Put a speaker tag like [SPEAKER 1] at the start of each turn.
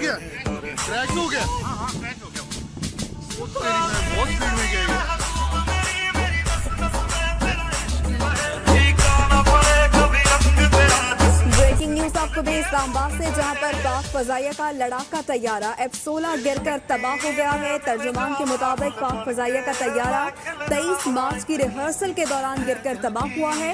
[SPEAKER 1] गया, क्रैश हो गया।
[SPEAKER 2] हाँ क्रैश हो गया।
[SPEAKER 1] वो तो बहुत स्पीड में गया।
[SPEAKER 3] ब्रेकिंग न्यूज आपको भी इस्लामाबाद से, जहां पर पाक फजाइया का लड़ाका तैयारा F-16 गिरकर तबाह हो गया है। तर्जुमान के मुताबिक पाक फजाइया का तैयारा 23 मार्च की रिहर्सल के दौरान गिरकर तबाह हुआ है।